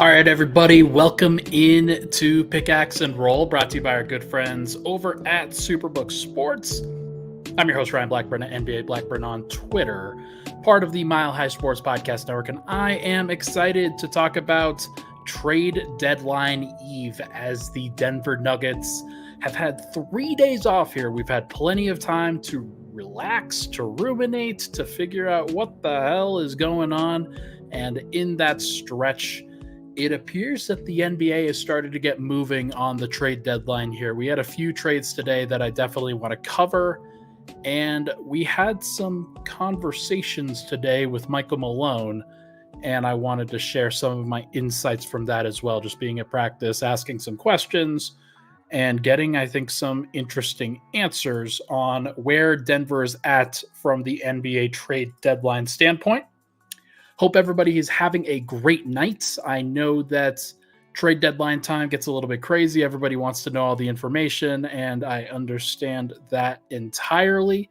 All right, everybody, welcome in to Pickaxe and Roll, brought to you by our good friends over at Superbook Sports. I'm your host, Ryan Blackburn at NBA Blackburn on Twitter, part of the Mile High Sports Podcast Network, and I am excited to talk about trade deadline eve as the Denver Nuggets have had 3 days off here. We've had plenty of time to relax, to ruminate, to figure out what the hell is going on, and in that stretch, it appears that the NBA has started to get moving on the trade deadline here. We had a few trades today that I definitely want to cover, and we had some conversations today with Michael Malone, and I wanted to share some of my insights from that as well, just being at practice, asking some questions, and getting, I think, some interesting answers on where Denver is at from the NBA trade deadline standpoint. Hope everybody is having a great night. I know that trade deadline time gets a little bit crazy. Everybody wants to know all the information, and I understand that entirely.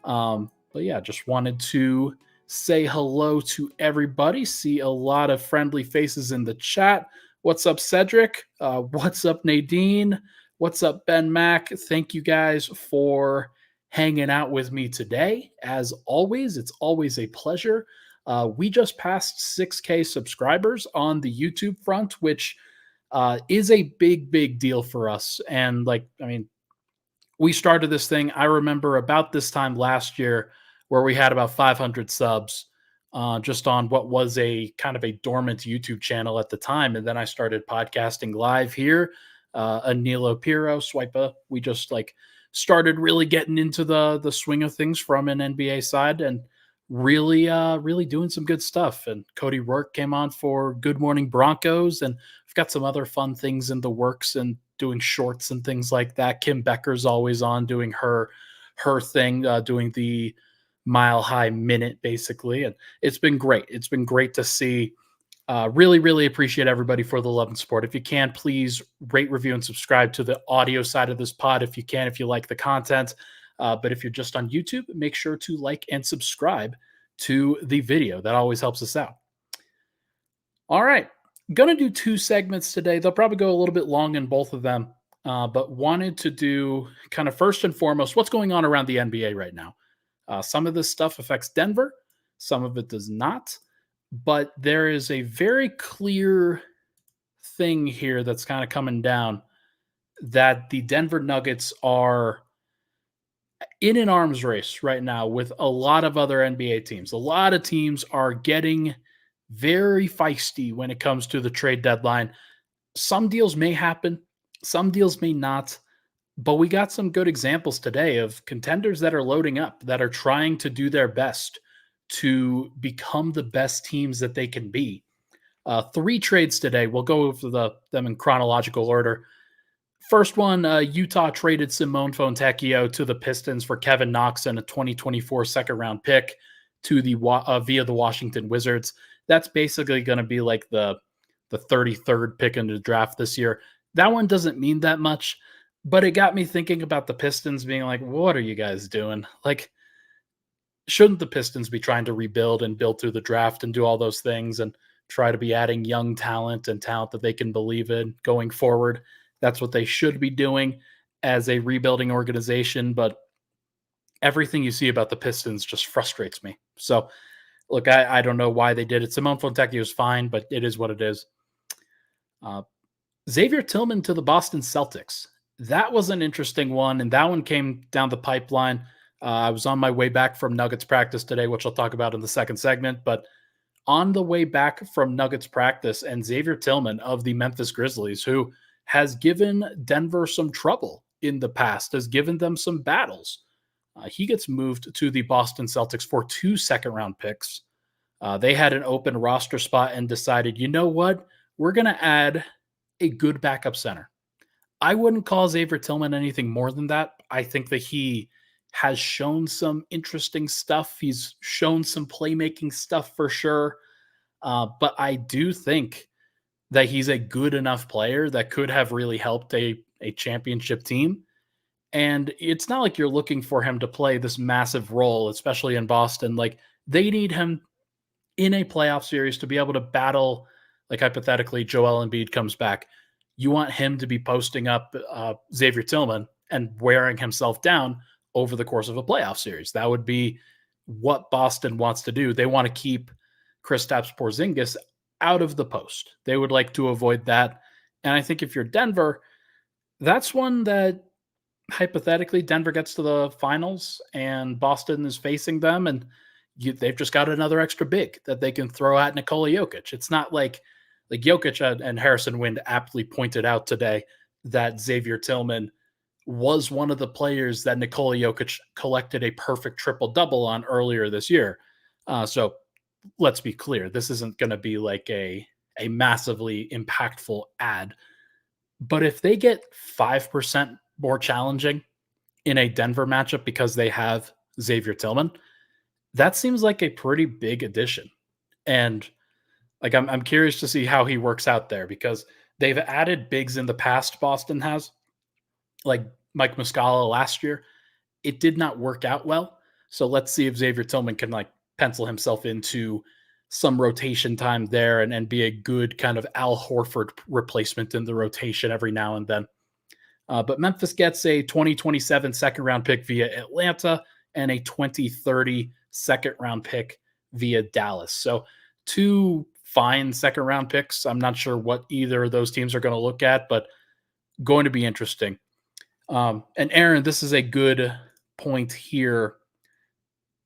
But yeah, just wanted to say hello to everybody. See a lot of friendly faces in the chat. What's up, Cedric? What's up, Nadine? What's up, Ben Mack? Thank you guys for hanging out with me today. As always, it's always a pleasure. We just passed 6K subscribers on the YouTube front, which is a big deal for us. And we started this thing, I remember about this time last year, where we had about 500 subs just on what was a kind of a dormant YouTube channel at the time. And then I started podcasting live here. Anilo Piro, Swipa, we just started really getting into the swing of things from an NBA side, and really doing some good stuff. And Cody Rourke came on for Good Morning Broncos, and we've got some other fun things in the works and doing shorts and things like that. Kim Becker's always on doing her thing, doing the Mile High Minute, basically. And it's been great. It's been great to see. Really appreciate everybody for the love and support. If you can, please rate, review, and subscribe to the audio side of this pod if you can, if you like the content. But if you're just on YouTube, make sure to like and subscribe to the video. That always helps us out. All right. Going to do 2 segments today. They'll probably go a little bit long in both of them, but wanted to do kind of first and foremost what's going on around the NBA right now. Some of this stuff affects Denver. Some of it does not. But there is a very clear thing here that's kind of coming down, that the Denver Nuggets are in an arms race right now with a lot of other NBA teams. A lot of teams are getting very feisty when it comes to the trade deadline. Some deals may happen, some deals may not, but we got some good examples today of contenders that are loading up, that are trying to do their best to become the best teams that they can be. 3 trades today. We'll go over them in chronological order. First one, Utah traded Simone Fontecchio to the Pistons for Kevin Knox and a 2024 second-round pick to via the Washington Wizards. That's basically going to be like the 33rd pick in the draft this year. That one doesn't mean that much, but it got me thinking about the Pistons being like, what are you guys doing? Shouldn't the Pistons be trying to rebuild and build through the draft and do all those things and try to be adding young talent and talent that they can believe in going forward? That's what they should be doing as a rebuilding organization, but everything you see about the Pistons just frustrates me. So, look, I don't know why they did it. Simone Fontecchio is fine, but it is what it is. Xavier Tillman to the Boston Celtics. That was an interesting one, and that one came down the pipeline. I was on my way back from Nuggets practice today, which I'll talk about in the second segment, but on the way back from Nuggets practice, and Xavier Tillman of the Memphis Grizzlies, who has given Denver some trouble in the past, has given them some battles. He gets moved to the Boston Celtics for 2 second-round picks. They had an open roster spot and decided, you know what? We're going to add a good backup center. I wouldn't call Xavier Tillman anything more than that. I think that he has shown some interesting stuff. He's shown some playmaking stuff for sure. But I do think that he's a good enough player that could have really helped a championship team. And it's not like you're looking for him to play this massive role, especially in Boston. They need him in a playoff series to be able to battle like hypothetically, Joel Embiid comes back. You want him to be posting up Xavier Tillman and wearing himself down over the course of a playoff series. That would be what Boston wants to do. They want to keep Kristaps Porzingis out of the post. They would like to avoid that. And I think if you're Denver, that's one that hypothetically Denver gets to the finals and Boston is facing them, and they've just got another extra big that they can throw at Nikola Jokic. It's not like Jokic and Harrison Wind aptly pointed out today that Xavier Tillman was one of the players that Nikola Jokic collected a perfect triple double on earlier this year. So let's be clear, this isn't going to be like a massively impactful ad. But if they get 5% more challenging in a Denver matchup because they have Xavier Tillman, that seems like a pretty big addition. And like I'm curious to see how he works out there because they've added bigs in the past, Boston has, like Mike Muscala last year. It did not work out well. So let's see if Xavier Tillman can like pencil himself into some rotation time there and be a good kind of Al Horford replacement in the rotation every now and then. But Memphis gets a 2027 second round pick via Atlanta and a 2030 second round pick via Dallas. So two fine second round picks. I'm not sure what either of those teams are going to look at, but going to be interesting. And Aaron, this is a good point here.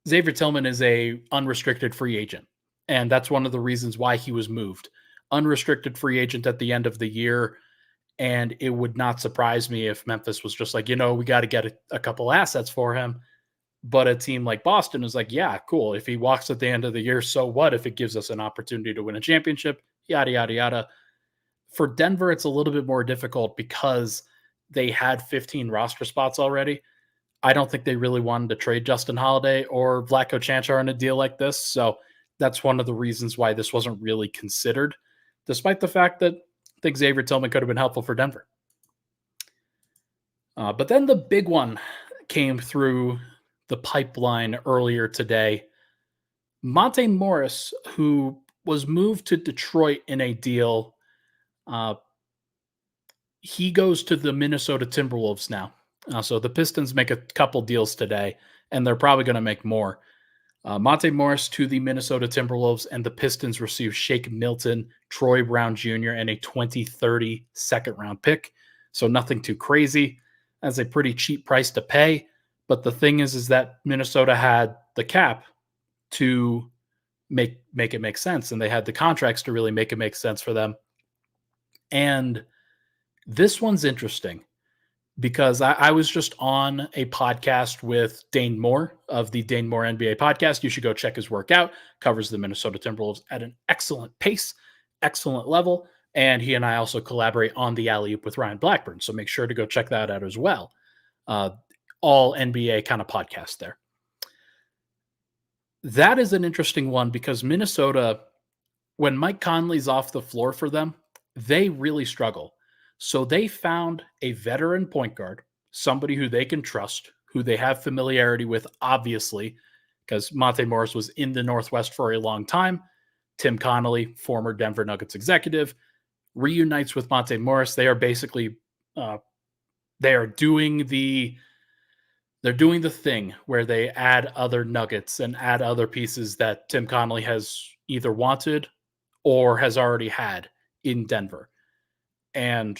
Xavier Tillman is a unrestricted free agent, and that's one of the reasons why he was moved. Unrestricted free agent at the end of the year, and it would not surprise me if Memphis was just like, we got to get a couple assets for him. But a team like Boston is like, yeah, cool. If he walks at the end of the year, so what if it gives us an opportunity to win a championship? Yada, yada, yada. For Denver, it's a little bit more difficult because they had 15 roster spots already. I don't think they really wanted to trade Justin Holiday or Vlatko Čančar in a deal like this. So that's one of the reasons why this wasn't really considered, despite the fact that I think Xavier Tillman could have been helpful for Denver. But then the big one came through the pipeline earlier today. Monte Morris, who was moved to Detroit in a deal, he goes to the Minnesota Timberwolves now. So the Pistons make a couple deals today, and they're probably going to make more. Monte Morris to the Minnesota Timberwolves, and the Pistons receive Shake Milton, Troy Brown Jr., and a 2030 second round pick. So nothing too crazy. That's a pretty cheap price to pay. But the thing is that Minnesota had the cap to make it make sense, and they had the contracts to really make it make sense for them. And this one's interesting because I was just on a podcast with Dane Moore of the Dane Moore NBA podcast. You should go check his work out. Covers the Minnesota Timberwolves at an excellent pace, excellent level. And he and I also collaborate on the Alley-Oop with Ryan Blackburn. So make sure to go check that out as well. All NBA kind of podcast there. That is an interesting one because Minnesota, when Mike Conley's off the floor for them, they really struggle. So they found a veteran point guard, somebody who they can trust, who they have familiarity with, obviously, because Monte Morris was in the Northwest for a long time. Tim Connolly, former Denver Nuggets executive, reunites with Monte Morris. They are basically they're doing the thing where they add other nuggets and add other pieces that Tim Connolly has either wanted or has already had in Denver. And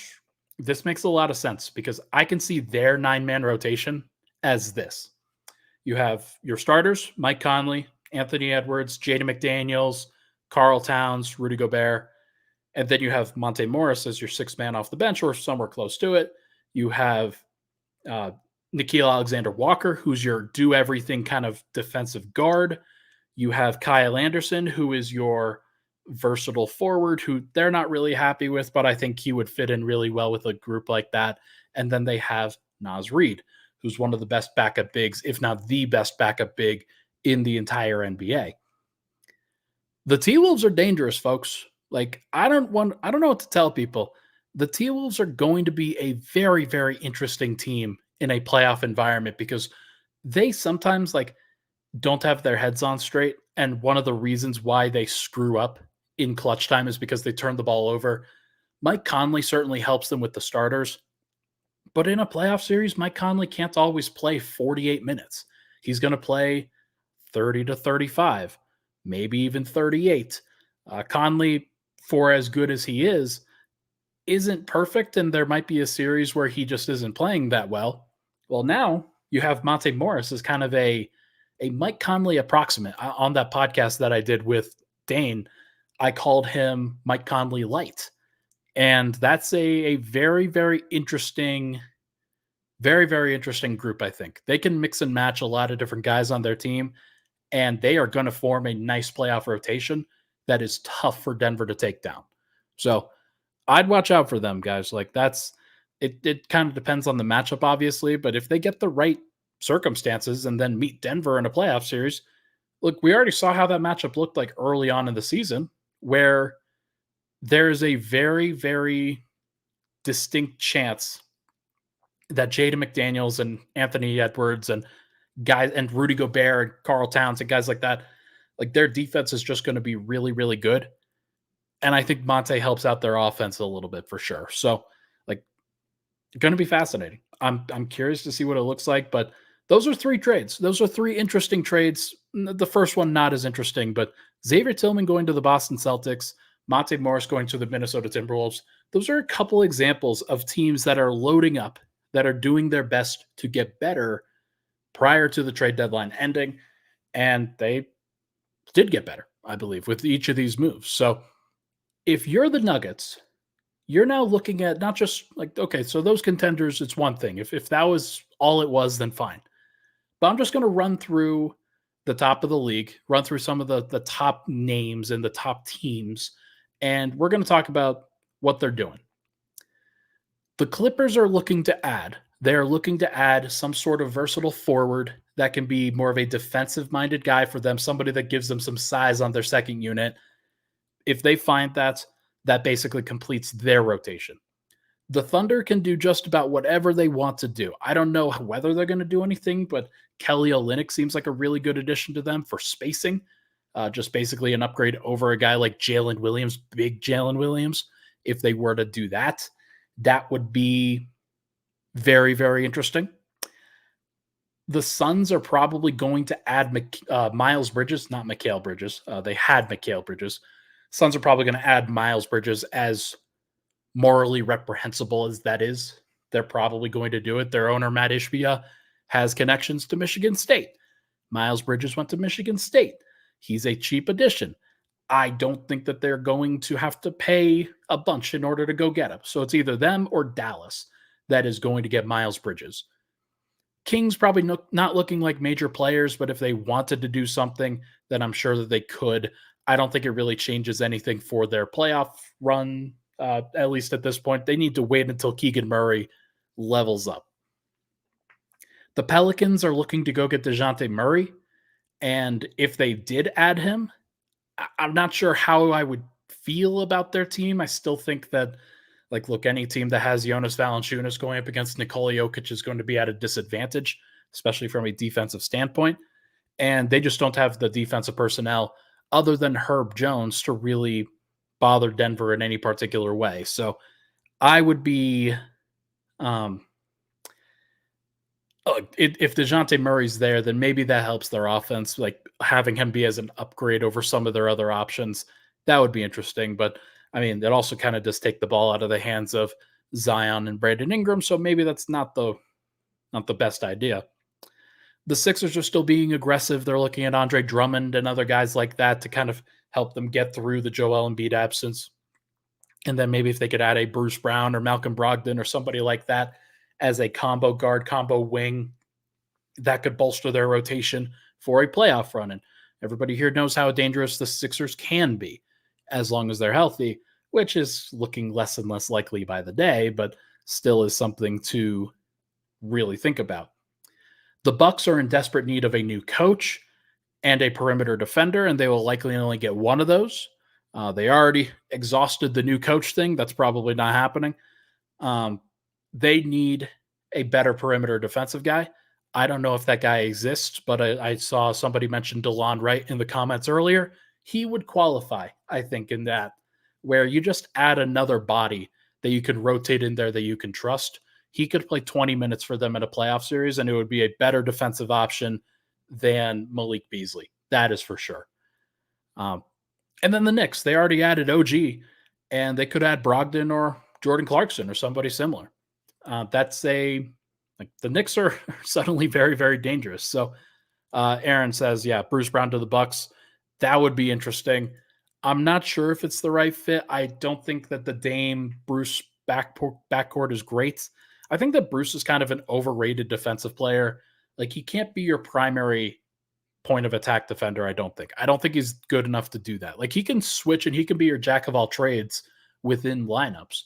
this makes a lot of sense because I can see their 9-man rotation as this. You have your starters, Mike Conley, Anthony Edwards, Jaden McDaniels, Karl Towns, Rudy Gobert. And then you have Monte Morris as your 6th man off the bench or somewhere close to it. You have Nickeil Alexander-Walker, who's your do-everything kind of defensive guard. You have Kyle Anderson, who is your versatile forward, who they're not really happy with, but I think he would fit in really well with a group like that. And then they have Naz Reid, who's one of the best backup bigs, if not the best backup big in the entire NBA. The T-Wolves are dangerous, folks. Like, I don't know what to tell people. The T-Wolves are going to be a very, very interesting team in a playoff environment because they sometimes don't have their heads on straight. And one of the reasons why they screw up in clutch time is because they turn the ball over. Mike Conley certainly helps them with the starters, but in a playoff series, Mike Conley can't always play 48 minutes. He's going to play 30 to 35, maybe even 38. Conley, for as good as he is, isn't perfect, and there might be a series where he just isn't playing that well. Well, now you have Monte Morris as kind of a Mike Conley approximate. On that podcast that I did with Dane, I called him Mike Conley light. And that's a very, very interesting, very, very interesting group, I think. They can mix and match a lot of different guys on their team, and they are going to form a nice playoff rotation that is tough for Denver to take down. So I'd watch out for them, guys. Like that's it. It kind of depends on the matchup, obviously, but if they get the right circumstances and then meet Denver in a playoff series, look, we already saw how that matchup looked like early on in the season, where there is a very, very distinct chance that Jaden McDaniels and Anthony Edwards and guys and Rudy Gobert and Carl Towns and guys like that, like their defense is just going to be really, really good. And I think Monte helps out their offense a little bit for sure. So, like, going to be fascinating. I'm curious to see what it looks like. But those are three trades. Those are three interesting trades. The first one not as interesting, but Xavier Tillman going to the Boston Celtics, Monte Morris going to the Minnesota Timberwolves. Those are a couple examples of teams that are loading up, that are doing their best to get better prior to the trade deadline ending. And they did get better, I believe, with each of these moves. So if you're the Nuggets, you're now looking at not just like, okay, so those contenders, it's one thing. If that was all it was, then fine. But I'm just going to run through the top of the league, run through some of the top names and the top teams, and we're going to talk about what they're doing. The Clippers are looking to add. They're looking to add some sort of versatile forward that can be more of a defensive-minded guy for them, somebody that gives them some size on their second unit. If they find that, that basically completes their rotation. The Thunder can do just about whatever they want to do. I don't know whether they're going to do anything, but Kelly Olynyk seems like a really good addition to them for spacing. Just basically an upgrade over a guy like Jalen Williams, big Jalen Williams. If they were to do that, that would be very, very interesting. The Suns are probably going to add Miles Bridges, not Mikal Bridges. They had Mikal Bridges. Suns are probably going to add Miles Bridges, as morally reprehensible as that is. They're probably going to do it. Their owner, Matt Ishbia, has connections to Michigan State. Miles Bridges went to Michigan State. He's a cheap addition. I don't think that they're going to have to pay a bunch in order to go get him. So it's either them or Dallas that is going to get Miles Bridges. Kings probably not looking like major players, but if they wanted to do something, then I'm sure that they could. I don't think it really changes anything for their playoff run, at least at this point. They need to wait until Keegan Murray levels up. The Pelicans are looking to go get DeJounte Murray, and if they did add him, I'm not sure how I would feel about their team. I still think that, like, look, any team that has Jonas Valanciunas going up against Nikola Jokic is going to be at a disadvantage, especially from a defensive standpoint. And they just don't have the defensive personnel other than Herb Jones to really bother Denver in any particular way. So I would be, if DeJounte Murray's there, then maybe that helps their offense, like having him be as an upgrade over some of their other options. That would be interesting. But I mean, it also kind of does take the ball out of the hands of Zion and Brandon Ingram. So maybe that's not the best idea. The Sixers are still being aggressive. They're looking at Andre Drummond and other guys like that to kind of help them get through the Joel Embiid absence. And then maybe if they could add a Bruce Brown or Malcolm Brogdon or somebody like that as a combo guard, combo wing, that could bolster their rotation for a playoff run. And everybody here knows how dangerous the Sixers can be as long as they're healthy, which is looking less and less likely by the day, but still is something to really think about. The Bucks are in desperate need of a new coach and a perimeter defender, and they will likely only get one of those. They already exhausted the new coach thing. That's probably not happening. They need a better perimeter defensive guy. I don't know if that guy exists, but I saw somebody mention DeLon Wright in the comments earlier. he would qualify, I think, in that where you just add another body that you can rotate in there that you can trust. He could play 20 minutes for them in a playoff series, and it would be a better defensive option than Malik Beasley. That is for sure. Um, and then the Knicks, they already added OG, and they could add Brogdon or Jordan Clarkson or somebody similar. That's a like the Knicks are suddenly very, very dangerous. So Aaron says, yeah, Bruce Brown to the Bucks. That would be interesting. I'm not sure if it's the right fit. I don't think that the Dame Bruce backcourt is great. I think that Bruce is kind of an overrated defensive player. Like he can't be your primary point of attack defender, I don't think. I don't think he's good enough to do that. Like he can switch and he can be your jack of all trades within lineups,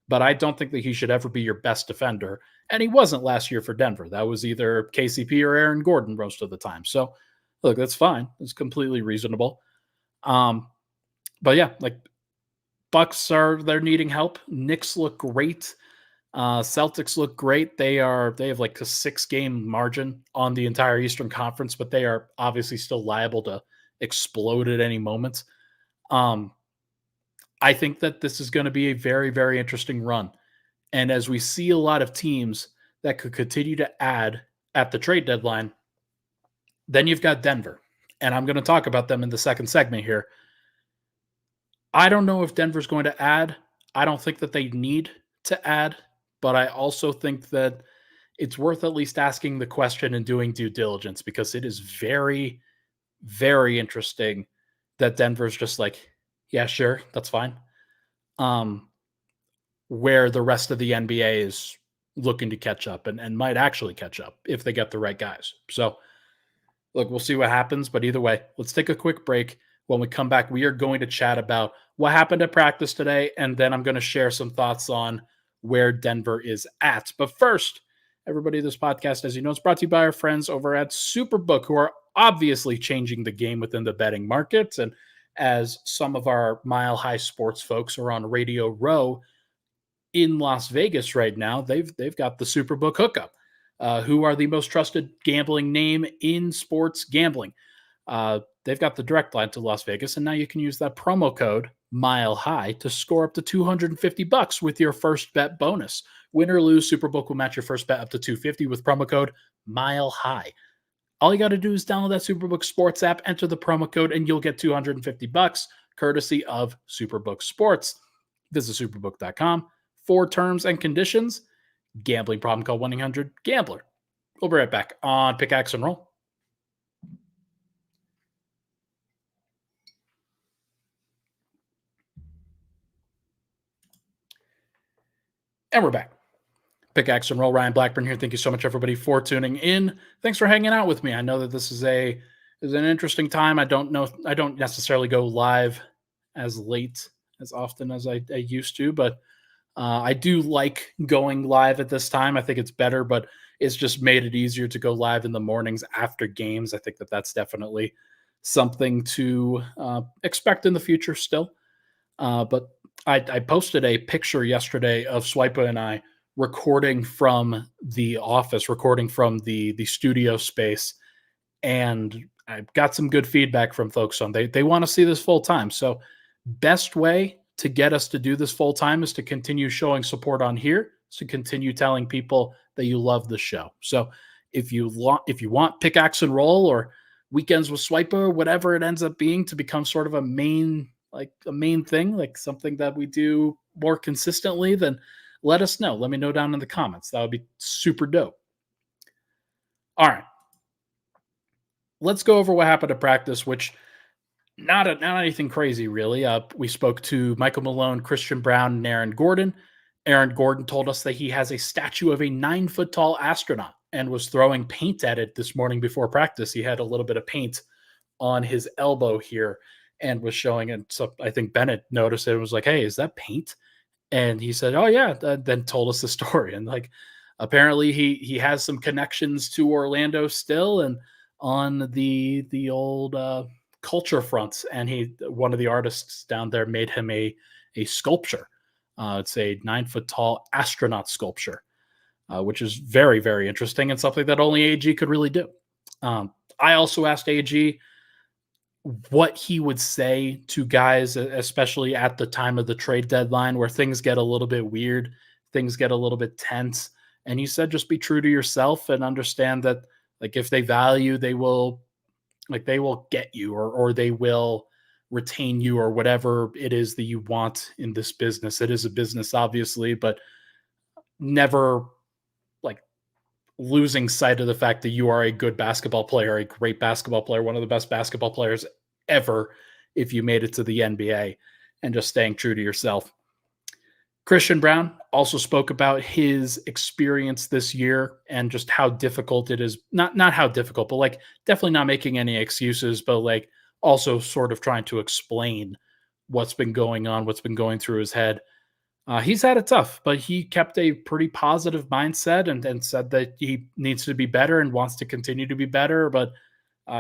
but I don't think that he should ever be your best defender. And he wasn't last year for Denver. That was either KCP or Aaron Gordon most of the time. So look, that's fine. It's completely reasonable. But yeah, like they're needing help. Knicks look great. Celtics look great. They have like a 6-game margin on the entire Eastern Conference, but they are obviously still liable to explode at any moment. I think that this is going to be a very, very interesting run. And as we see a lot of teams that could continue to add at the trade deadline, then you've got Denver. And I'm going to talk about them in the second segment here. I don't know if Denver's going to add. I don't think that they need to add, but I also think that it's worth at least asking the question and doing due diligence because it is very, very interesting that Denver's just like, yeah, sure, that's fine. Where the rest of the NBA is looking to catch up and might actually catch up if they get the right guys. So, look, we'll see what happens. But either way, let's take a quick break. When we come back, we are going to chat about what happened at practice today, and then I'm going to share some thoughts on where Denver is at. But first, everybody, this podcast, as you know, is brought to you by our friends over at Superbook, who are obviously changing the game within the betting market. And as some of our Mile High Sports folks are on Radio Row in Las Vegas right now, they've got the Superbook hookup, who are the most trusted gambling name in sports gambling. They've got the direct line to Las Vegas, and now you can use that promo code Mile High to score up to $250 with your first bet bonus. Win or lose, Superbook will match your first bet up to $250 with promo code Mile High. All you got to do is download that Superbook Sports app, enter the promo code, and you'll get $250 courtesy of Superbook Sports. Visit superbook.com for terms and conditions. Gambling problem, call 1-800-GAMBLER. We'll be right back on Pickaxe and Roll. And we're back. Pickaxe and Roll, Ryan Blackburn here. Thank you so much, everybody, for tuning in. Thanks for hanging out with me. I know that this is an interesting time. I don't necessarily go live as late as often as I used to, but I do like going live at this time. I think it's better, but it's just made it easier to go live in the mornings after games. I think that that's definitely something to expect in the future still. But I posted a picture yesterday of Swipa and I recording from the office, recording from the studio space, and I got some good feedback from folks on they want to see this full time. So best way to get us to do this full time is to continue showing support on here, to continue telling people that you love the show. So if you want Pickaxe and Roll or Weekends with Swipa or whatever it ends up being to become sort of a main thing, like something that we do more consistently, then let us know. Let me know down in the comments. That would be super dope. All right. Let's go over what happened at practice, which not anything crazy, really. We spoke to Michael Malone, Christian Brown, and Aaron Gordon. Aaron Gordon told us that he has a statue of a 9-foot-tall astronaut and was throwing paint at it this morning before practice. He had a little bit of paint on his elbow here and was showing it. So I think Bennett noticed it and was like, hey, is that paint? And he said, oh, yeah, then told us the story. And like, apparently he has some connections to Orlando still and on the old culture fronts. And one of the artists down there made him a sculpture. It's a 9-foot-tall astronaut sculpture, which is very, very interesting and something that only AG could really do. I also asked AG what he would say to guys, especially at the time of the trade deadline where things get a little bit weird, things get a little bit tense. And he said, just be true to yourself and understand that, like, if they value, they will get you, or they will retain you, or whatever it is that you want in this business. It is a business, obviously, but never like losing sight of the fact that you are a good basketball player, a great basketball player, one of the best basketball players ever if you made it to the NBA, and just staying true to yourself. Christian Brown also spoke about his experience this year and just how difficult it is. Not how difficult, but like definitely not making any excuses, but like also sort of trying to explain what's been going on, what's been going through his head. He's had it tough, but he kept a pretty positive mindset and said that he needs to be better and wants to continue to be better. But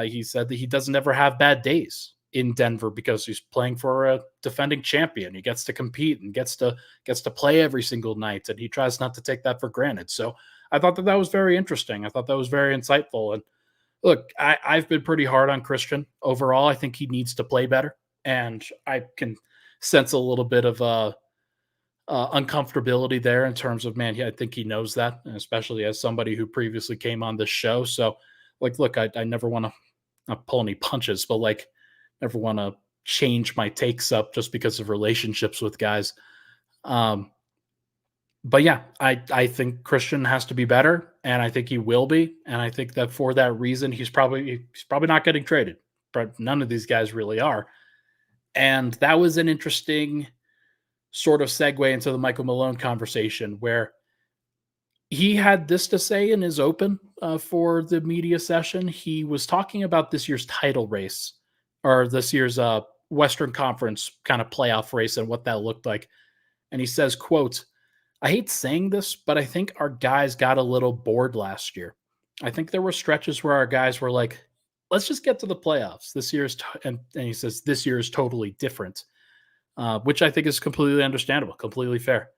he said that he doesn't ever have bad days in Denver because he's playing for a defending champion. He gets to compete and gets to play every single night, and he tries not to take that for granted. So I thought that that was very interesting. I thought that was very insightful. And look, I've been pretty hard on Christian overall. I think he needs to play better, and I can sense a little bit of uncomfortability there in terms of, man, I think he knows that, and especially as somebody who previously came on this show. So, like, look, I never want to not pull any punches, but like, never want to change my takes up just because of relationships with guys. Um, but yeah, I think Christian has to be better, and I think he will be, and I think that for that reason, he's probably not getting traded. But none of these guys really are, and that was an interesting sort of segue into the Michael Malone conversation where he had this to say in his open for the media session. He was talking about this year's title race, or this year's Western Conference kind of playoff race and what that looked like. And he says, quote, I hate saying this, but I think our guys got a little bored last year. I think there were stretches where our guys were like, let's just get to the playoffs. This year's, and he says, this year is totally different, which I think is completely understandable, completely fair.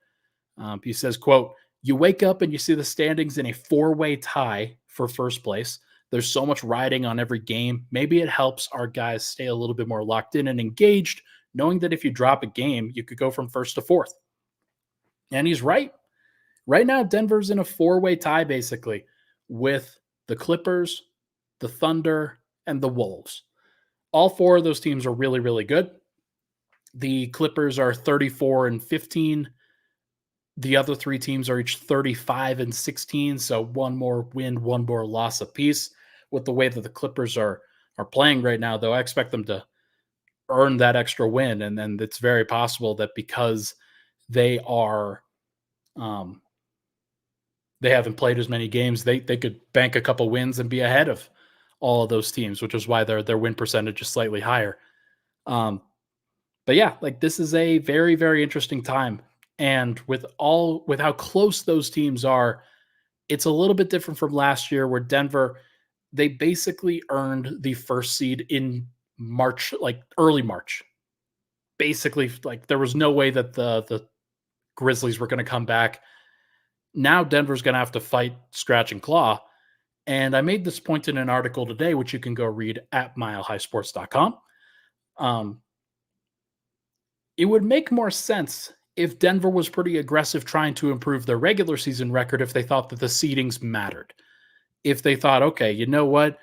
He says, quote, you wake up and you see the standings in a four-way tie for first place. There's so much riding on every game. Maybe it helps our guys stay a little bit more locked in and engaged, knowing that if you drop a game, you could go from first to fourth. And he's right. Right now, Denver's in a four-way tie, basically, with the Clippers, the Thunder, and the Wolves. All four of those teams are really, really good. The Clippers are 34-15. The other three teams are each 35-16, so one more win, one more loss apiece. With the way that the Clippers are playing right now, though, I expect them to earn that extra win, and then it's very possible that because they are they haven't played as many games, they could bank a couple wins and be ahead of all of those teams, which is why their win percentage is slightly higher. But yeah, like, this is a very, very interesting time. And with how close those teams are, it's a little bit different from last year where Denver, they basically earned the first seed in March, like early March. Basically, like, there was no way that the Grizzlies were going to come back. Now Denver's going to have to fight scratch and claw. And I made this point in an article today, which you can go read at milehighsports.com. It would make more sense if Denver was pretty aggressive trying to improve their regular season record if they thought that the seedings mattered. If they thought, okay, you know what?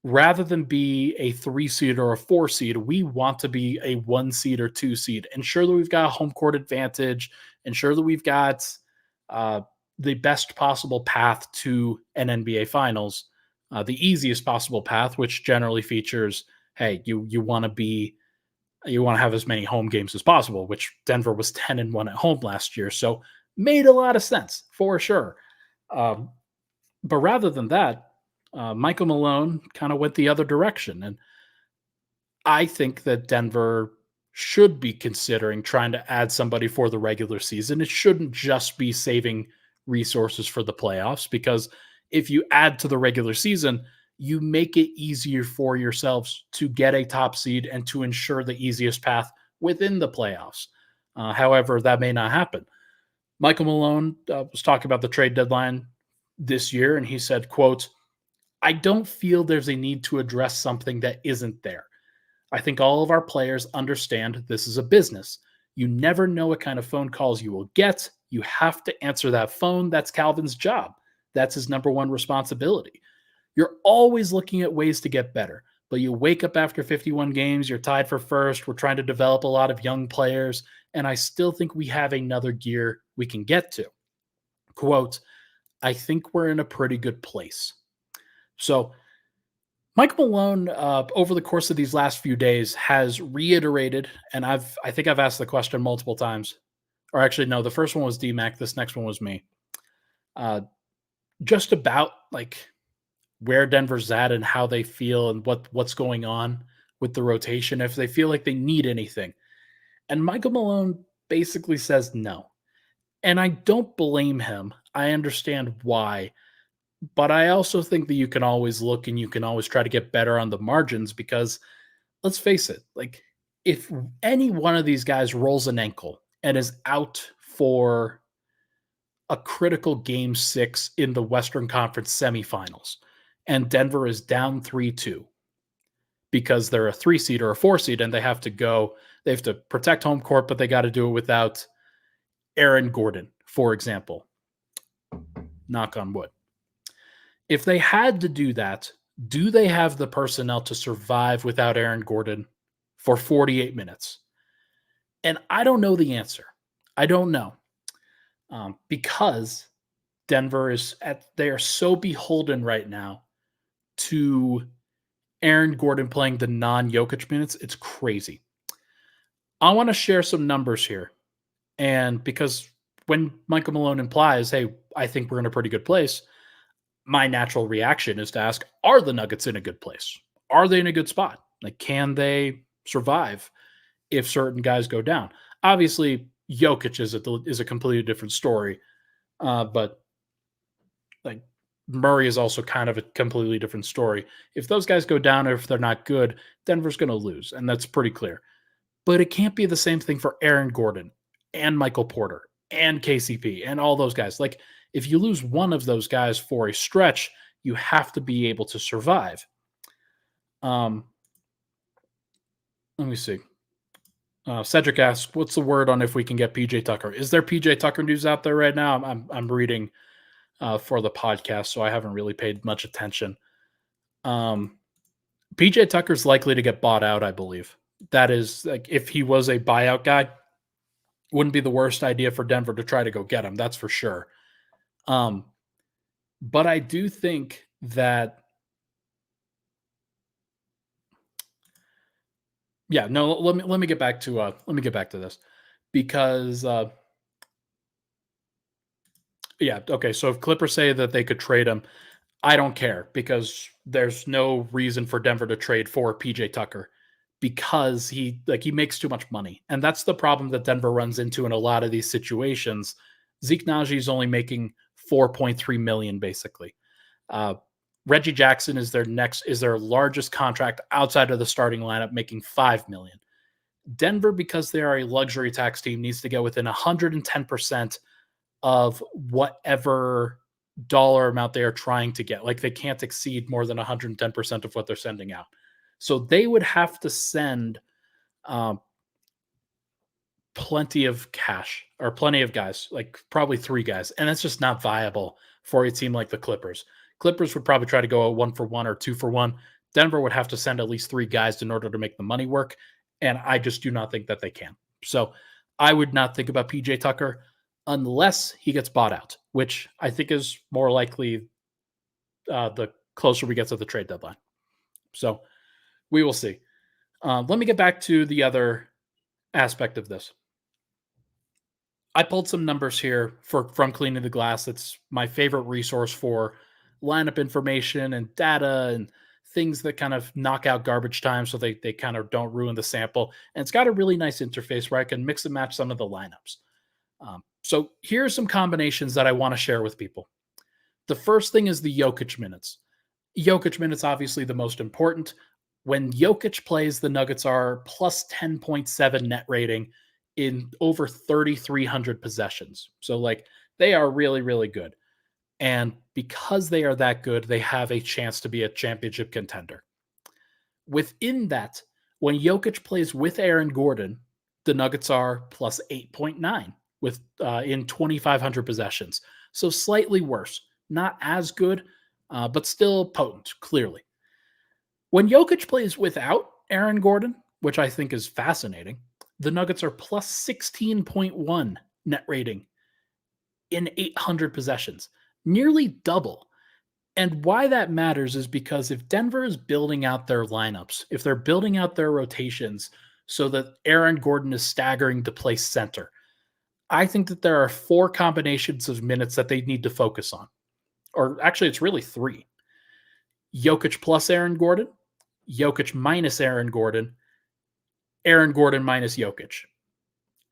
Rather than be a 3 seed or a 4 seed, we want to be a 1 seed or 2 seed. Ensure that we've got a home court advantage. Ensure that we've got the best possible path to an NBA Finals, the easiest possible path, which generally features, hey, you want to have as many home games as possible, which Denver was 10-1 at home last year. So made a lot of sense for sure. But rather than that, Michael Malone kind of went the other direction. And I think that Denver should be considering trying to add somebody for the regular season. It shouldn't just be saving resources for the playoffs, because if you add to the regular season, you make it easier for yourselves to get a top seed and to ensure the easiest path within the playoffs. However, that may not happen. Michael Malone was talking about the trade deadline this year, and he said, quote, I don't feel there's a need to address something that isn't there. I think all of our players understand this is a business. You never know what kind of phone calls you will get. You have to answer that phone. That's Calvin's job. That's his number one responsibility. You're always looking at ways to get better, but you wake up after 51 games, you're tied for first. We're trying to develop a lot of young players, and I still think we have another gear we can get to. Quote, I think we're in a pretty good place. So, Mike Malone, over the course of these last few days, has reiterated, and I think I've asked the question multiple times, or actually, no, the first one was DMAC, this next one was me. Uh, just about like where Denver's at and how they feel and what's going on with the rotation, if they feel like they need anything. And Michael Malone basically says no. And I don't blame him. I understand why. But I also think that you can always look and you can always try to get better on the margins because let's face it, like if any one of these guys rolls an ankle and is out for a critical game 6 in the Western Conference semifinals and Denver is down 3-2 because they're a 3 seed or a 4 seed and they have to protect home court, but they got to do it without Aaron Gordon, for example. Knock on wood. If they had to do that, do they have the personnel to survive without Aaron Gordon for 48 minutes? And I don't know the answer. I don't know. Because Denver they are so beholden right now to Aaron Gordon playing the non-Jokic minutes. It's crazy. I want to share some numbers here. And because when Michael Malone implies, hey, I think we're in a pretty good place, my natural reaction is to ask, are the Nuggets in a good place? Are they in a good spot? Like, can they survive if certain guys go down? Obviously, Jokic is a completely different story. But like Murray is also kind of a completely different story. If those guys go down or if they're not good, Denver's going to lose. And that's pretty clear. But it can't be the same thing for Aaron Gordon and Michael Porter and KCP and all those guys. Like, if you lose one of those guys for a stretch, you have to be able to survive. Let me see. Cedric asks, "What's the word on if we can get PJ Tucker? Is there PJ Tucker news out there right now?" I'm reading for the podcast, so I haven't really paid much attention. PJ Tucker's likely to get bought out, I believe. That is, like, if he was a buyout guy, wouldn't be the worst idea for Denver to try to go get him. That's for sure. But I do think that, yeah, no, let me get back to this because yeah, okay. So if Clippers say that they could trade him, I don't care because there's no reason for Denver to trade for PJ Tucker because he makes too much money. And that's the problem that Denver runs into in a lot of these situations. Zeke Naji is only making 4.3 million basically. Reggie Jackson is their largest contract outside of the starting lineup, making 5 million. Denver, because they are a luxury tax team, needs to get within 110% of whatever dollar amount they are trying to get. Like, they can't exceed more than 110% of what they're sending out. So they would have to send plenty of cash or plenty of guys, like probably 3 guys. And that's just not viable for a team like the Clippers. Clippers would probably try to go a 1-for-1 or 2-for-1. Denver would have to send at least 3 guys in order to make the money work. And I just do not think that they can. So I would not think about PJ Tucker unless he gets bought out, which I think is more likely the closer we get to the trade deadline. So we will see. Let me get back to the other aspect of this. I pulled some numbers here from Cleaning the Glass. It's my favorite resource for lineup information and data and things that kind of knock out garbage time so they kind of don't ruin the sample. And it's got a really nice interface where I can mix and match some of the lineups. So here are some combinations that I want to share with people. The first thing is the Jokic minutes. Jokic minutes, obviously the most important. When Jokic plays, the Nuggets are plus 10.7 net rating in over 3,300 possessions. So, like, they are really, really good. And because they are that good, they have a chance to be a championship contender. Within that, When Jokic plays with Aaron Gordon, the Nuggets are plus 8.9 with in 2,500 possessions. So slightly worse. Not as good, but still potent, clearly. When Jokic plays without Aaron Gordon, which I think is fascinating, the Nuggets are plus 16.1 net rating in 800 possessions, nearly double. And why that matters is because if Denver is building out their lineups, if they're building out their rotations so that Aaron Gordon is staggering to play center, I think that there are 4 combinations of minutes that they need to focus on. Or actually, it's really 3. Jokic plus Aaron Gordon, Jokic minus Aaron Gordon minus Jokic.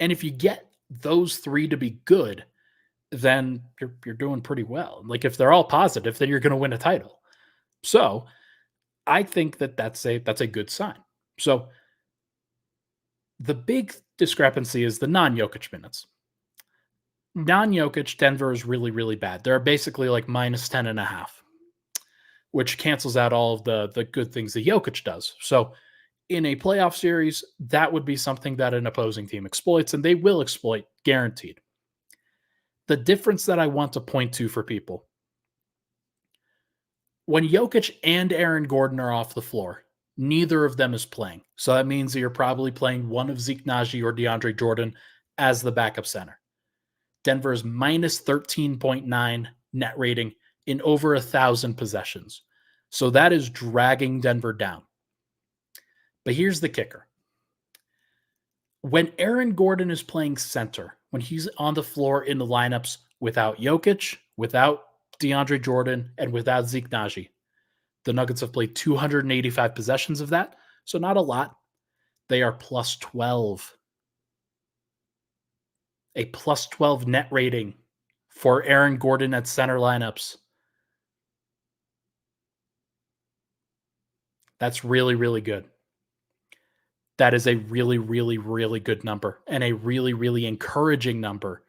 And if you get those 3 to be good, then you're doing pretty well. Like if they're all positive, then you're going to win a title. So I think that that's a good sign. So the big discrepancy is the non-Jokic minutes. Non-Jokic, Denver is really, really bad. They're basically like minus 10.5, which cancels out all of the good things that Jokic does. So in a playoff series, that would be something that an opposing team exploits, and they will exploit, guaranteed. The difference that I want to point to for people, when Jokic and Aaron Gordon are off the floor, neither of them is playing. So that means that you're probably playing one of Zeke Naji or DeAndre Jordan as the backup center. Denver is minus 13.9 net rating in over 1,000 possessions. So that is dragging Denver down. But here's the kicker. When Aaron Gordon is playing center, when he's on the floor in the lineups without Jokic, without DeAndre Jordan, and without Zeke Naji, the Nuggets have played 285 possessions of that, so not a lot. They are plus 12. A plus 12 net rating for Aaron Gordon at center lineups. That's really, really good. That is a really, really, really good number and a really, really encouraging number.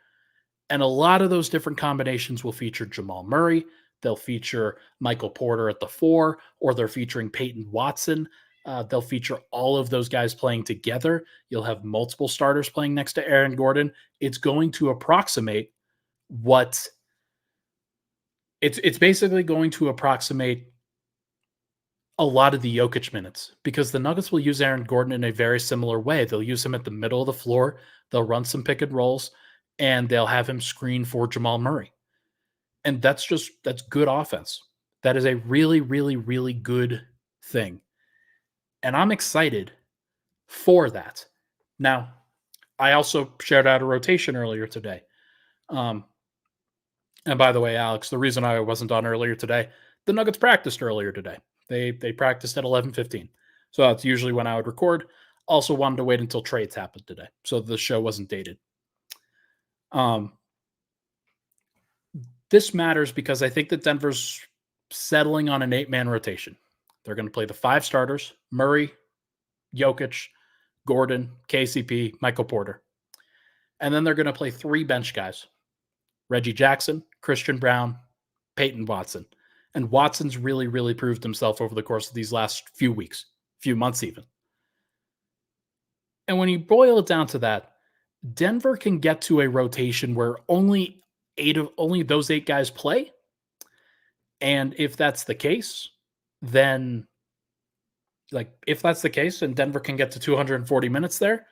And a lot of those different combinations will feature Jamal Murray. They'll feature Michael Porter at the 4, or they're featuring Peyton Watson. They'll feature all of those guys playing together. You'll have multiple starters playing next to Aaron Gordon. It's going to approximate what it's basically going to approximate a lot of the Jokic minutes, because the Nuggets will use Aaron Gordon in a very similar way. They'll use him at the middle of the floor. They'll run some pick and rolls, and they'll have him screen for Jamal Murray. And that's good offense. That is a really, really, really good thing. And I'm excited for that. Now, I also shared out a rotation earlier today. And by the way, Alex, the reason I wasn't on earlier today, the Nuggets practiced earlier today. They practiced at 11:15. So that's usually when I would record. Also wanted to wait until trades happened today, so the show wasn't dated. This matters because I think that Denver's settling on an 8-man rotation. They're going to play the 5 starters: Murray, Jokic, Gordon, KCP, Michael Porter. And then they're going to play 3 bench guys: Reggie Jackson, Christian Brown, Peyton Watson. And Watson's really, really proved himself over the course of these last few weeks, few months even. And when you boil it down to that, Denver can get to a rotation where only those 8 guys play. And if that's the case, then Denver can get to 240 minutes there,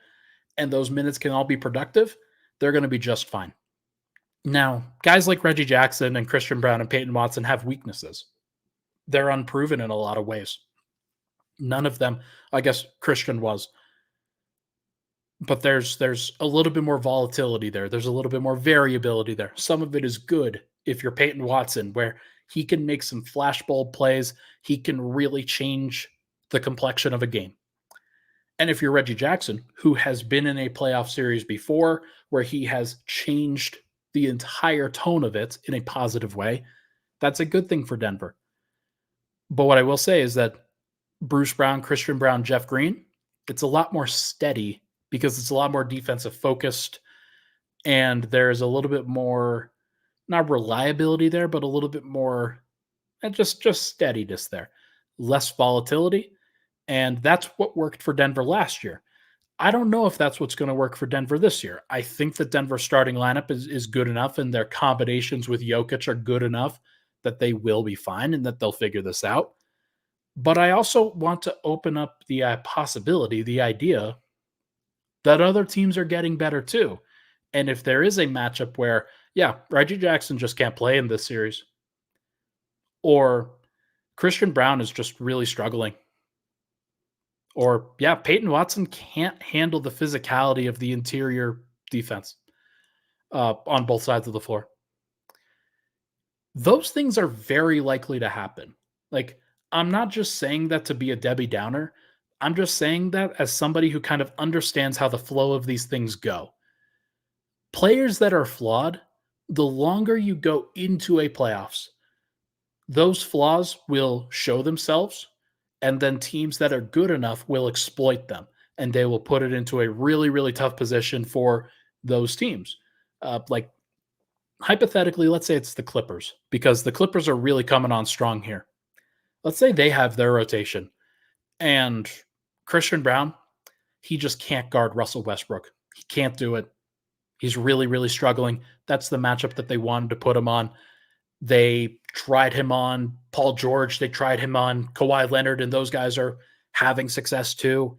and those minutes can all be productive, they're going to be just fine. Now, guys like Reggie Jackson and Christian Brown and Peyton Watson have weaknesses. They're unproven in a lot of ways. None of them, I guess Christian was, but there's a little bit more volatility there. There's a little bit more variability there. Some of it is good if you're Peyton Watson, where he can make some flashbulb plays. He can really change the complexion of a game. And if you're Reggie Jackson, who has been in a playoff series before, where he has changed the entire tone of it in a positive way, that's a good thing for Denver. But what I will say is that Bruce Brown, Christian Brown, Jeff Green, it's a lot more steady because it's a lot more defensive focused, and there's a little bit more, not reliability there, but a little bit more, and just steadiness there. Less volatility, And that's what worked for Denver last year. I don't know if that's what's going to work for Denver this year. I think that Denver's starting lineup is good enough and their combinations with Jokic are good enough that they will be fine and that they'll figure this out. But I also want to open up the possibility, the idea that other teams are getting better too. And if there is a matchup where, yeah, Reggie Jackson just can't play in this series, or Christian Brown is just really struggling, or yeah, Peyton Watson can't handle the physicality of the interior defense on both sides of the floor. Those things are very likely to happen. Like, I'm not just saying that to be a Debbie Downer. I'm just saying that as somebody who kind of understands how the flow of these things go. Players that are flawed, the longer you go into a playoffs, those flaws will show themselves, and then teams that are good enough will exploit them, and they will put it into a really, really tough position for those teams. Like, hypothetically, let's say it's the Clippers, because the Clippers are really coming on strong here. Let's say they have their rotation, and Christian Brown, he just can't guard Russell Westbrook. He can't do it. He's really, really struggling. That's the matchup that they wanted to put him on. They tried him on Paul George. They tried him on Kawhi Leonard, and those guys are having success too.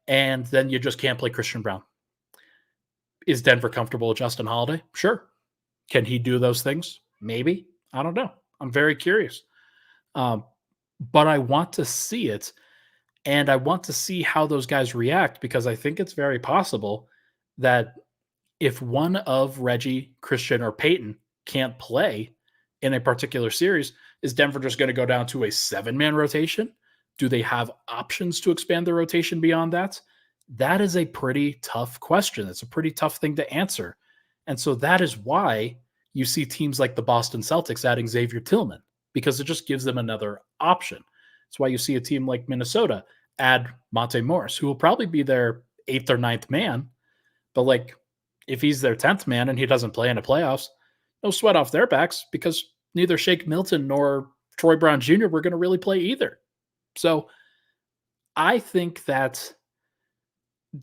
And then you just can't play Christian Brown. Is Denver comfortable with Justin Holiday? Sure. Can he do those things? Maybe. I don't know. I'm very curious. But I want to see it, and I want to see how those guys react, because I think it's very possible that if one of Reggie, Christian, or Peyton can't play in a particular series, is Denver just going to go down to a 7-man rotation? Do they have options to expand their rotation beyond that? That is a pretty tough question. It's a pretty tough thing to answer. And so that is why you see teams like the Boston Celtics adding Xavier Tillman, because it just gives them another option. That's why you see a team like Minnesota add Monte Morris, who will probably be their 8th or 9th man. But like, if he's their 10th man and he doesn't play in the playoffs, no sweat off their backs, because neither Shake Milton nor Troy Brown Jr. were going to really play either. So I think that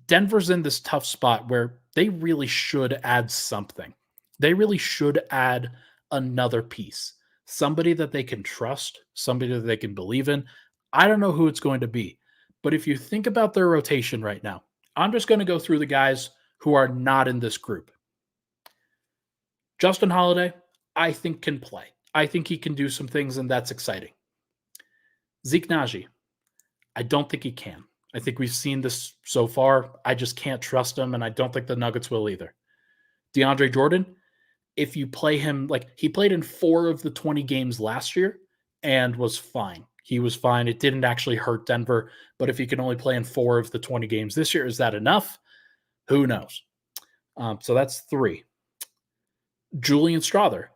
Denver's in this tough spot where they really should add something. They really should add another piece, somebody that they can trust, somebody that they can believe in. I don't know who it's going to be, but if you think about their rotation right now, I'm just going to go through the guys who are not in this group. Justin Holiday, I think, can play. I think he can do some things, and that's exciting. Zeke Naji, I don't think he can. I think we've seen this so far. I just can't trust him, and I don't think the Nuggets will either. DeAndre Jordan, if you play him, like, he played in 4 of the 20 games last year and was fine. He was fine. It didn't actually hurt Denver, but if he can only play in 4 of the 20 games this year, is that enough? Who knows? So that's 3. Julian Strawther,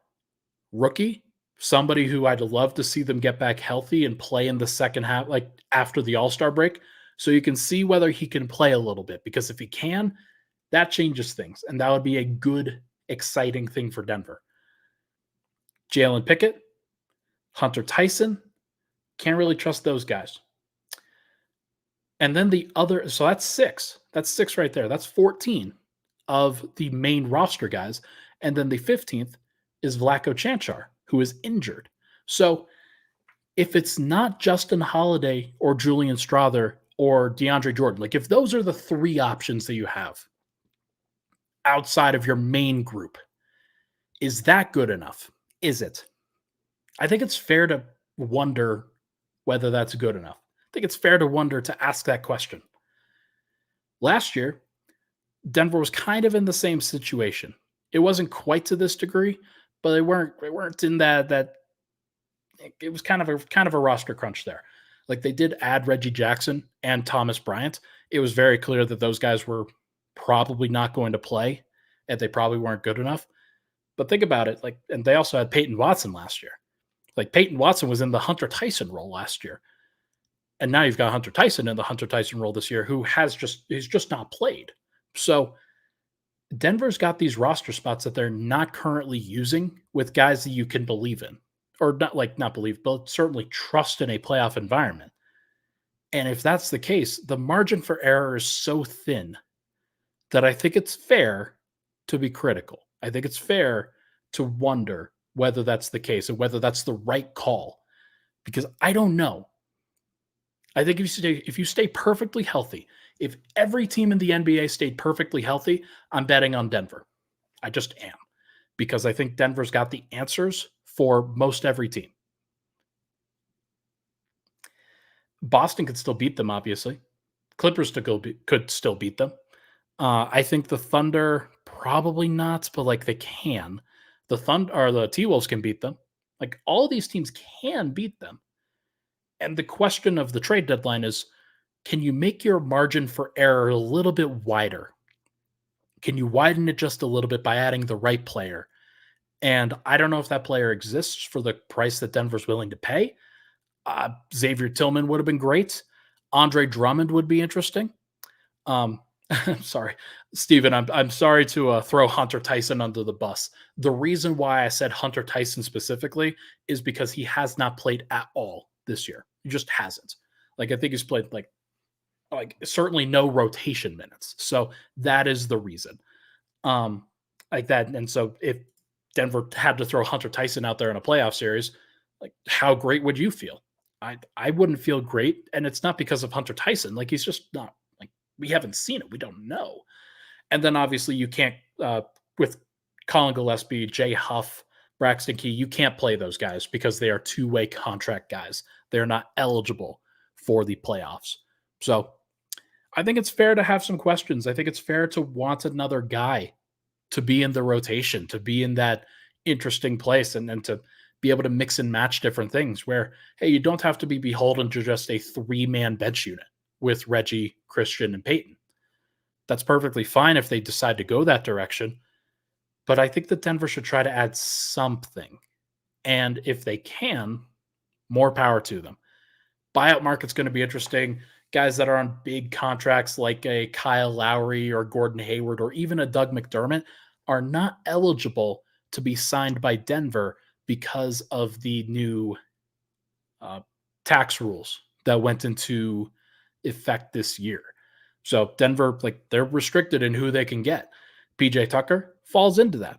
rookie, somebody who I'd love to see them get back healthy and play in the second half, like after the All-Star break, so you can see whether he can play a little bit, because if he can, that changes things, and that would be a good, exciting thing for Denver. Jalen Pickett, Hunter Tyson, can't really trust those guys. And then the other, so that's 6. That's 6 right there. That's 14 of the main roster guys. And then the 15th is Vlatko Čančar, who is injured. So if it's not Justin Holiday or Julian Strawther or DeAndre Jordan, like if those are the 3 options that you have outside of your main group, is that good enough? Is it? I think it's fair to wonder whether that's good enough. I think it's fair to wonder, to ask that question. Last year, Denver was kind of in the same situation. It wasn't quite to this degree, but they weren't in that it was kind of a roster crunch there. Like, they did add Reggie Jackson and Thomas Bryant. It was very clear that those guys were probably not going to play, and they probably weren't good enough. But think about it, like, and they also had Peyton Watson last year. Like, Peyton Watson was in the Hunter Tyson role last year. And now you've got Hunter Tyson in the Hunter Tyson role this year, who he's just not played. So Denver's got these roster spots that they're not currently using with guys that you can believe in, or not believe, but certainly trust in a playoff environment. And if that's the case, the margin for error is so thin that I think it's fair to be critical. I think it's fair to wonder whether that's the case and whether that's the right call, because I don't know. I think if you stay perfectly healthy, if every team in the NBA stayed perfectly healthy, I'm betting on Denver. I just am, because I think Denver's got the answers for most every team. Boston could still beat them, obviously. Clippers could still beat them. I think the Thunder probably not, but like they can. The Thunder or the T Wolves can beat them. Like all these teams can beat them. And the question of the trade deadline is, can you make your margin for error a little bit wider? Can you widen it just a little bit by adding the right player? And I don't know if that player exists for the price that Denver's willing to pay. Xavier Tillman would have been great. Andre Drummond would be interesting. I'm sorry, Steven. I'm sorry to throw Hunter Tyson under the bus. The reason why I said Hunter Tyson specifically is because he has not played at all this year. He just hasn't. Like I think he's played like certainly no rotation minutes. So that is the reason. Um, like that. And so if Denver had to throw Hunter Tyson out there in a playoff series, like how great would you feel? I wouldn't feel great, and it's not because of Hunter Tyson. Like he's just not like we haven't seen it. We don't know. And then obviously you can't with Colin Gillespie, Jay Huff, Braxton Key, you can't play those guys because they are two-way contract guys. They're not eligible for the playoffs. So I think it's fair to have some questions. I think it's fair to want another guy to be in the rotation, to be in that interesting place, and then to be able to mix and match different things where, hey, you don't have to be beholden to just a three-man bench unit with Reggie, Christian, and Peyton. That's perfectly fine if they decide to go that direction. But I think that Denver should try to add something. And if they can, more power to them. Buyout market's going to be interesting. Guys that are on big contracts like a Kyle Lowry or Gordon Hayward or even a Doug McDermott are not eligible to be signed by Denver because of the new tax rules that went into effect this year. So Denver, like they're restricted in who they can get. PJ Tucker falls into that.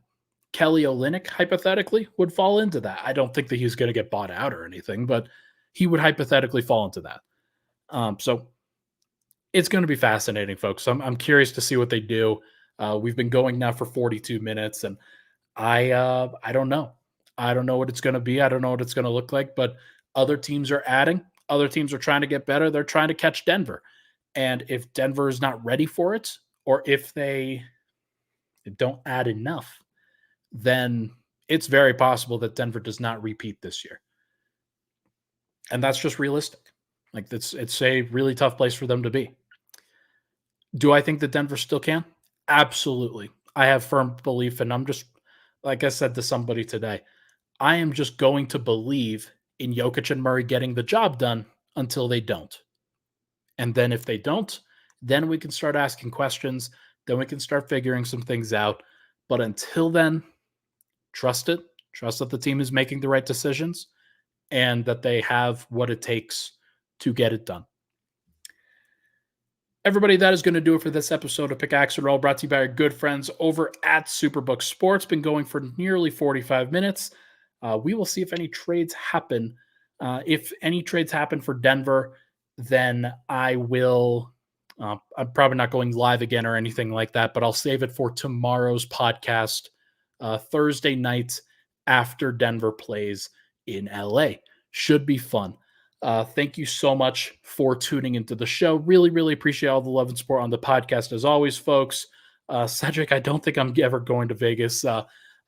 Kelly Olynyk, hypothetically, would fall into that. I don't think that he's going to get bought out or anything, but he would hypothetically fall into that. So it's going to be fascinating, folks. I'm curious to see what they do. We've been going now for 42 minutes, and I don't know. I don't know what it's going to be. I don't know what it's going to look like, but other teams are adding. Other teams are trying to get better. They're trying to catch Denver. And if Denver is not ready for it, or if they don't add enough, then it's very possible that Denver does not repeat this year. And that's just realistic. Like it's a really tough place for them to be. Do I think that Denver still can? Absolutely. I have firm belief, and I'm just, like I said to somebody today, I am just going to believe in Jokic and Murray getting the job done until they don't. And then if they don't, then we can start asking questions. Then we can start figuring some things out. But until then, trust it. Trust that the team is making the right decisions and that they have what it takes to get it done. Everybody, that is going to do it for this episode of Pickaxe and Roll, brought to you by our good friends over at Superbook Sports. Been going for nearly 45 minutes. We will see if any trades happen. If any trades happen for Denver, then I will. I'm probably not going live again or anything like that, but I'll save it for tomorrow's podcast, Thursday night after Denver plays in LA. Should be fun. Thank you so much for tuning into the show. Really, really appreciate all the love and support on the podcast as always, folks. Cedric, I don't think I'm ever going to Vegas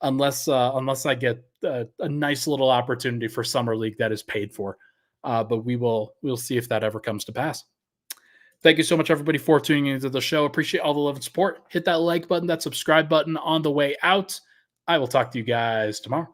unless I get a nice little opportunity for Summer League that is paid for. But we'll see if that ever comes to pass. Thank you so much, everybody, for tuning into the show. Appreciate all the love and support. Hit that like button, that subscribe button on the way out. I will talk to you guys tomorrow.